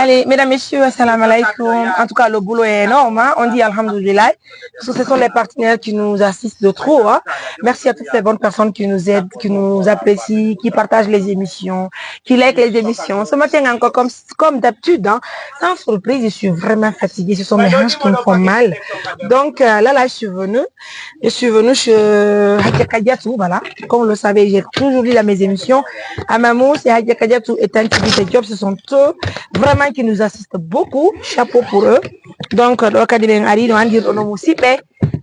Allez, mesdames, messieurs, assalamu alaikum. En tout cas, le boulot est énorme. Hein? On dit alhamdoulilah. Parce que ce sont les partenaires qui nous assistent de trop. Hein? Merci à toutes ces bonnes personnes qui nous aident, qui nous apprécient, qui partagent les émissions, qui likent les émissions. Ce matin, encore comme d'habitude, hein? Sans surprise, je suis vraiment fatiguée. Ce sont mes hanches qui me font mal. Donc là, je suis venue. Je suis venue chez Hadja Kadiatou, voilà. Comme vous le savez, j'ai toujours dit dans mes émissions. Amamou, c'est Hadja Kadiatou et Tanti Job, ce sont eux vraiment qui nous assistent beaucoup. Chapeau pour eux. Donc,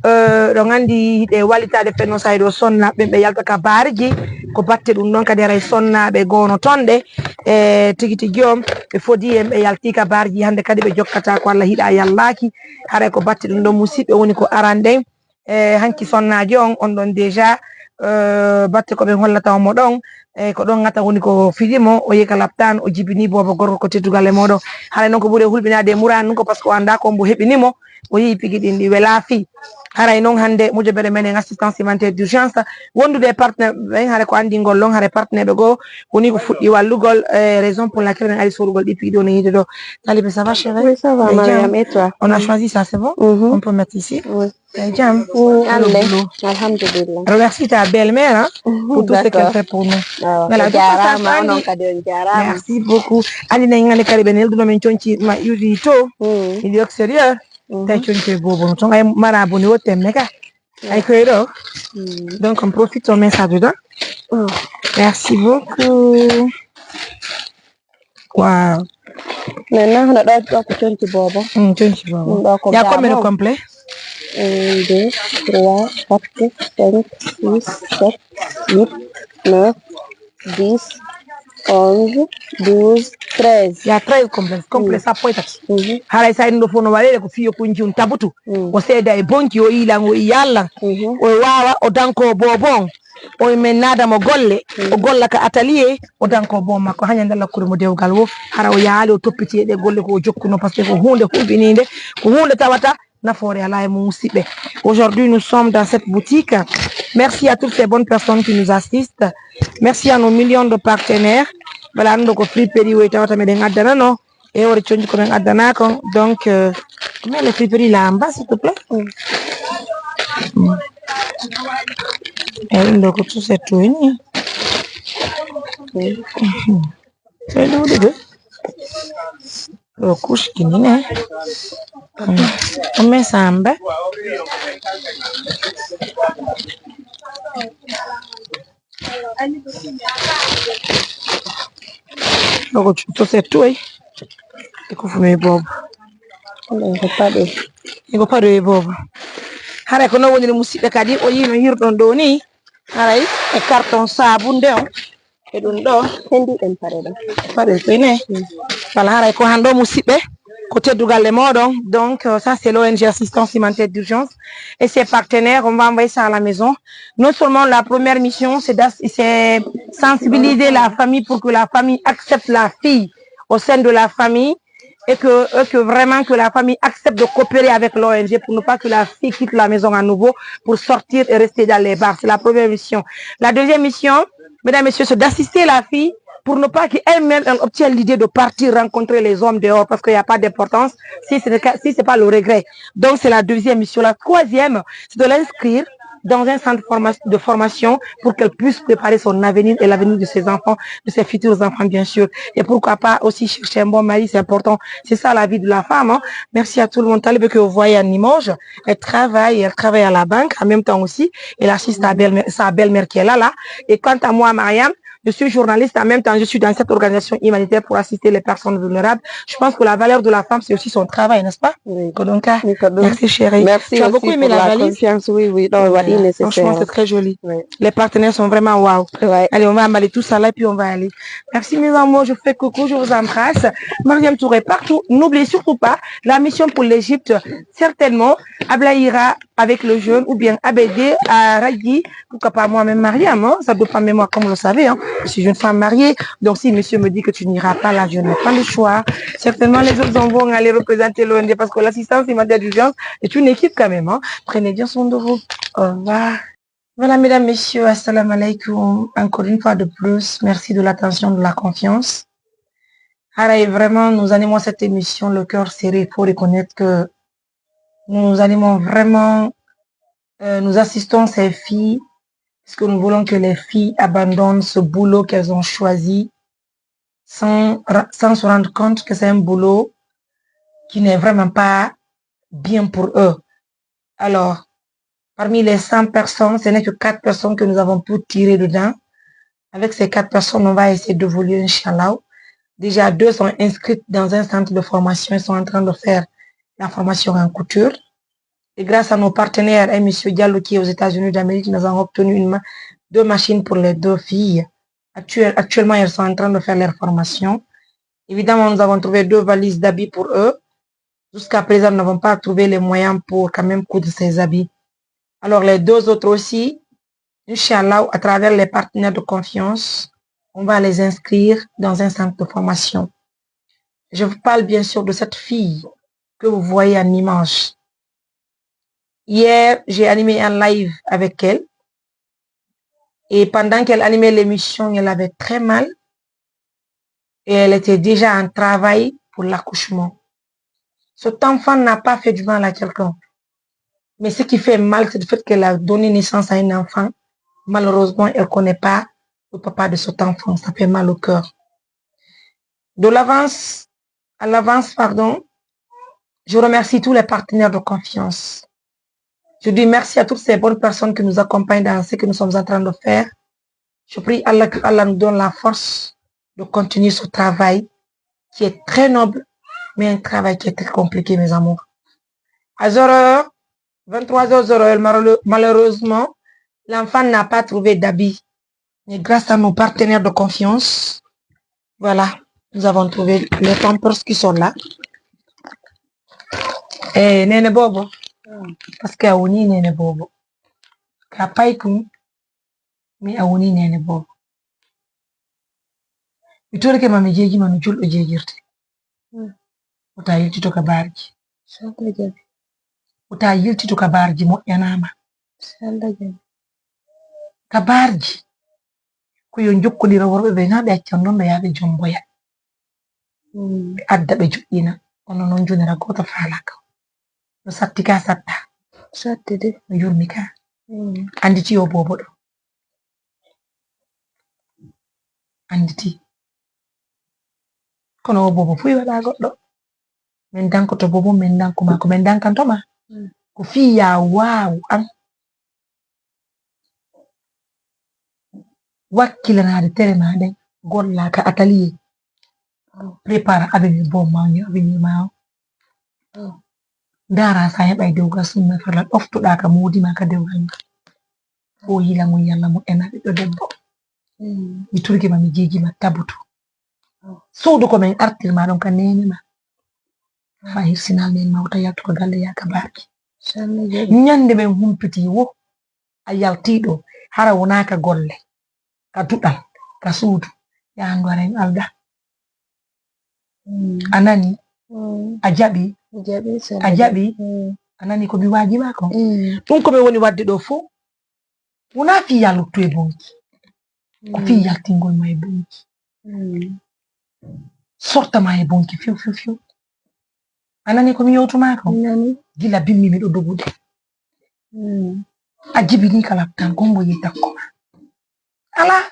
ɗo gandi ɗe walitade fenno sayɗo sonnaɓe ɓe yaltaka barji ko batte ɗum ɗon kadi aray sonnaɓe gono tonɗe e tigi tigi on ɓe fodi en ɓe yaltika barji hande kadi ɓe jokkata ko Allah hiiɗa yallaki haray ko batte ɗum ɗon musidɓe woni ko arande e hanki sonnaji on ɗon déjà batte ko ɓe hollata omo ɗon e ko ɗon gata woni ko fiɗimo o yeka laptan o jibini bobo gorko ko teddugal e moɗon haray noon ko ɓuuri hulɓinade e muran nun ko par ce que o anda ko mbo heɓinimo o yii pigui ɗin ɗi welaafi haray noon hande mujobere men en assistance humanitaire d'urgence wondude partenaire ɓen haare ko andi ngol ɗon haare partenaire ɓe goo woni ko fuɗɗi wallugol raison pour laquelle en ari sorugol ɗi pigui ɗo no yide ɗo Talibé, ça va chérie? Oui, ça va Mariam, et toi? On a choisi ça, c'est bon? On peut mettre ici? Oui. Jam, alhamdulillah. Remercie ta belle-mère hein, pour tout ce qu'elle fait pour nous. Voilà, merci beaucoup. Andi na ngane kari benel do men tonci ma yuri to il extérieur tay tonci bobo to ngay marabu ni wotem meka ay koy do donc on profite on met ça dedans. Merci beaucoup. Wow. Maintenant on a d'autres tonci bobo. Tonci bobo. Il y a combien de complet? 1, 2, 3, 4, 5, 6, 7, 8, 9, 10, 11, 12, 13. Il y a 13 complets, ça peut être. Haray sa ndo fono walele ko fiyo kunji un tabutu. O seda e bonki o ilang o iyalla. O wawa o danko bobon. O menada mo golle. O golla ka atelier o danko bon makko hanya ndalla kuri mo dewgal wo. Hara o yaali o toppiti de golle ko jokkuno parce que ko hunde hulbininde ko hunde tawata. Aujourd'hui, nous sommes dans cette boutique. Merci à toutes ces bonnes personnes qui nous assistent. Merci à nos millions de partenaires. Voilà, nous avons free period et on donc, mets le free period là en bas, s'il te plaît. Et nous avons tout ça tout uni. Couche qui n'est on met ça en bas. Donc tu sais tout et que vous mettez bob. Il n'y a pas de bob. Hare kono woni musibe kadi o yino hirdon do ni haray e carton sabunde on e dun do hendi en pare ko ne wala haray ko hando musibe côté dougal modon donc ça c'est l'ONG assistance humanitaire d'urgence et ses partenaires on va envoyer ça à la maison. Non seulement la première mission c'est sensibiliser la famille pour que la famille accepte la fille au sein de la famille et que vraiment que la famille accepte de coopérer avec l'ONG pour ne pas que la fille quitte la maison à nouveau pour sortir et rester dans les bars. C'est la première mission. La deuxième mission, mesdames et messieurs, c'est d'assister la fille pour ne pas qu'elle-même obtienne l'idée de partir rencontrer les hommes dehors parce qu'il n'y a pas d'importance si c'est pas le regret. Donc c'est la deuxième mission. La troisième, c'est de l'inscrire dans un centre de formation pour qu'elle puisse préparer son avenir et l'avenir de ses enfants, de ses futurs enfants bien sûr. Et pourquoi pas aussi chercher un bon mari, c'est important. C'est ça la vie de la femme. Hein. Merci à tout le monde. Talibé que vous voyez à Limoges, elle travaille à la banque en même temps aussi. Elle assiste sa belle-mère qui est là. Et quant à moi, Mariam, je suis journaliste, en même temps je suis dans cette organisation humanitaire pour assister les personnes vulnérables. Je pense que la valeur de la femme, c'est aussi son travail, n'est-ce pas? Oui. Merci chérie. Merci. Tu as beaucoup aimé la valise? Confiance, oui. Franchement, c'est très joli. Oui. Les partenaires sont vraiment waouh. Ouais. Allez, on va emballer tout ça là et puis on va aller. Merci mes amours, je fais coucou, je vous embrasse. Mariam Touré partout. N'oubliez surtout pas la mission pour l'Égypte. Certainement, Ablaïra avec le jeune ou bien ABD à Ragui. Pourquoi pas moi-même Mariam, hein? Ça dépend de moi comme vous le savez. Hein? Je suis une femme mariée, donc si monsieur me dit que tu n'iras pas là, je n'ai pas le choix. Certainement, les autres vont aller représenter l'ONG parce que l'assistance humanitaire d'urgence est une équipe quand même. Hein. Prenez bien soin de vous. Au revoir. Voilà, mesdames, messieurs, assalamu alaikum. Encore une fois de plus, merci de l'attention, de la confiance. Allez, vraiment, nous animons cette émission, le cœur serré. Il faut reconnaître que nous animons vraiment, nous assistons ces filles, parce que nous voulons que les filles abandonnent ce boulot qu'elles ont choisi sans se rendre compte que c'est un boulot qui n'est vraiment pas bien pour eux. Alors, parmi les 100 personnes, ce n'est que 4 personnes que nous avons pu tirer dedans. Avec ces 4 personnes, on va essayer d'évoluer, Inch'Allah. Déjà, 2 sont inscrites dans un centre de formation. Ils sont en train de faire la formation en couture. Et grâce à nos partenaires, M. Diallo qui est aux États-Unis d'Amérique, nous avons obtenu 2 machines pour les 2 filles. Actuellement, elles sont en train de faire leur formation. Évidemment, nous avons trouvé 2 valises d'habits pour eux. Jusqu'à présent, nous n'avons pas trouvé les moyens pour quand même coudre ces habits. Alors, les 2 autres aussi, Inch'Allah, à travers les partenaires de confiance, on va les inscrire dans un centre de formation. Je vous parle bien sûr de cette fille que vous voyez en image. Hier, j'ai animé un live avec elle. Et pendant qu'elle animait l'émission, elle avait très mal. Et elle était déjà en travail pour l'accouchement. Cet enfant n'a pas fait du mal à quelqu'un. Mais ce qui fait mal, c'est le fait qu'elle a donné naissance à un enfant. Malheureusement, elle ne connaît pas le papa de cet enfant. Ça fait mal au cœur. De l'avance, à l'avance, pardon, je remercie tous les partenaires de confiance. Je dis merci à toutes ces bonnes personnes qui nous accompagnent dans ce que nous sommes en train de faire. Je prie Allah que Allah nous donne la force de continuer ce travail qui est très noble, mais un travail qui est très compliqué, mes amours. À 0h, 23h, malheureusement, l'enfant n'a pas trouvé d'habit. Mais grâce à nos partenaires de confiance, voilà, nous avons trouvé les pampers qui sont là. Et Nene Bobo, parce qu'il y a Ouni Nene Bobo. Kapaikum, mais a Ouni Nene Bobo. Mi tori ke mami jeji mami julɗo jejirte. Wota yiltito ka barji. Wota yiltito ka barji moƴƴanama. Ka barji ko yo jokkodira worɓe ɓe na ɓe accan noon ɓe yaha ɓe jomboya. Ɓe adda ɓe joƴƴina. Kono noon jonira goto falaka. No satti ka satta. Satti de. No yurmi ka. Anditi yo bobo ɗo. Anditi. Kono o bobo fu waɗa goɗɗo. Min dankoto bobo min danko mako min dankantoma. Ko fii ya waaw an. Wakkilanade tere maɗen golla ka atelier. Prépare avenue bon mawño avenue maw. Dara sa heɓay dewgal sunna farla ɗoftoɗa ka modima ka dewgal ma. Fo yila mum yalla mo ena ɓiɗɗo debbo. Mi turgima mi jejima tabutu. Suudu ko min artirma ɗon ka nene ma. Fa hirsinal men mawta yaltu ko galle yaka barki. Ñande men humpiti wo a yaltiɗo hara wonaka golle. Ka duɗal ka suudu yahandu haren alda. Anani a jaɓi anani ko mi wajima ko ɗum ko mi woni wadde ɗo fo wona fi yaluttu e bonki ko fi yaltingol ma e bonki sortama e bonki fiw fiw fiw anani ko mi yewtuma ko gila bimmi miɗo dogude a jibini kala tan gongo yi takkoma ala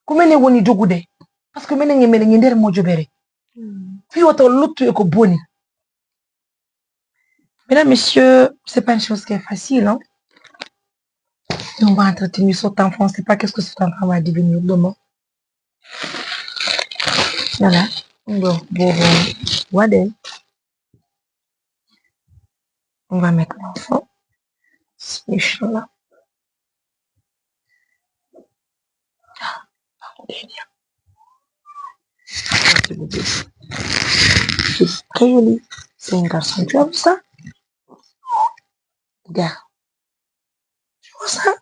ko minen woni dogude par ce que minen e minen e nder mojobere fi woto luttu e ko boni. Mesdames, messieurs, c'est pas une chose qui est facile, hein. Et on va entretenir cet enfant, on ne sait pas qu'est-ce que cet enfant va devenir demain. Voilà. Bon, on va mettre l'enfant. Inch'Allah. C'est très joli. C'est un garçon. Tu as vu ça? Regarde. Tu vois ça?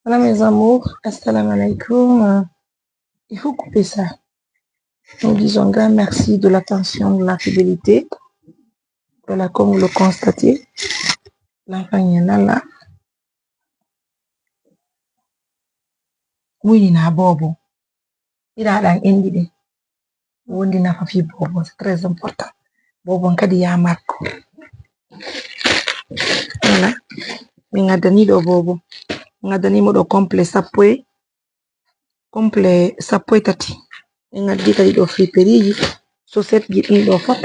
Voilà mes amours, assalamu alaikum. Il faut couper ça. Nous disons grand merci de l'attention, de la fidélité. Voilà, comme vous le constatez, l'enfant y en a là. Oui, il a bobo. Il a un indi. Wondi na fafi bobo, c'est très important. Bobo nkadi ya marko. Voilà. Mingadani do bobo. Mingadani mo do complet sapwe. Complet sapwe tati. Ngadi kadi do friperie. Saucette gi do fop.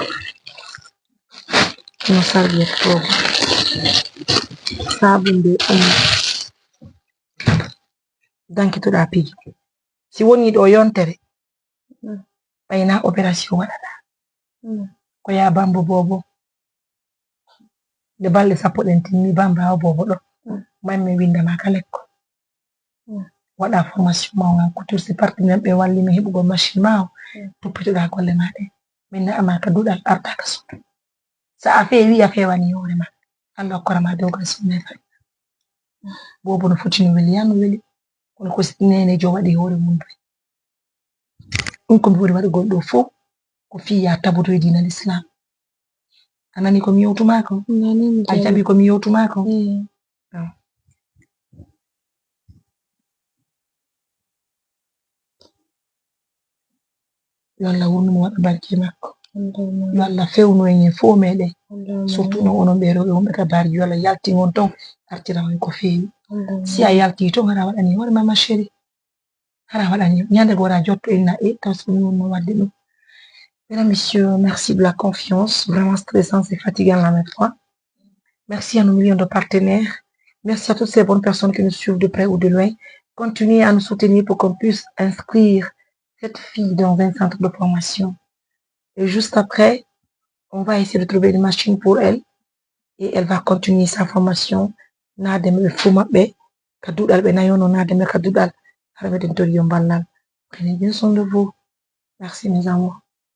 No serviette bobo. Sabunde danki da pigi. Si woni do yontere. Bayna opération wadada. Ko ya bambo bobo. De balle sappo den timmi bamba bobo do. Mamme winda ma kalekko. Wada formation ma ngam couture c'est parti men be walli mi hebugo machine ma toppitoda golle ma de. Minna amaka dudal arta ka so. Sa a fewi a fewani yore ma. Allah korama dogal sunne fa. Bobo no futini weli yanu weli. Kono ko nene jo wadi hore mun. Ko mi wadi goldo fo ko fi ya tabuto dina l'islam. Anani ko mi yotuma ko. Ay tabi ko mi yotuma ko. Yalla wonu mo wada barki makko. Yalla fewno en fo mede. Surtout no onon be robe wonbe ka barki yalla yalti ngon ton artira man ko fewi. Si a yalti to ngara wadani hore mama chéri. Hara wadani nyande gora jotto elna e tasmi no wadde dum. Mesdames, messieurs, merci de la confiance. Vraiment stressant, c'est fatigant la même fois. Merci à nos millions de partenaires. Merci à toutes ces bonnes personnes qui nous suivent de près ou de loin. Continuez à nous soutenir pour qu'on puisse inscrire cette fille dans un centre de formation. Et juste après, on va essayer de trouver une machine pour elle. Et elle va continuer sa formation. Prenez bien soin de vous. Merci mes amours.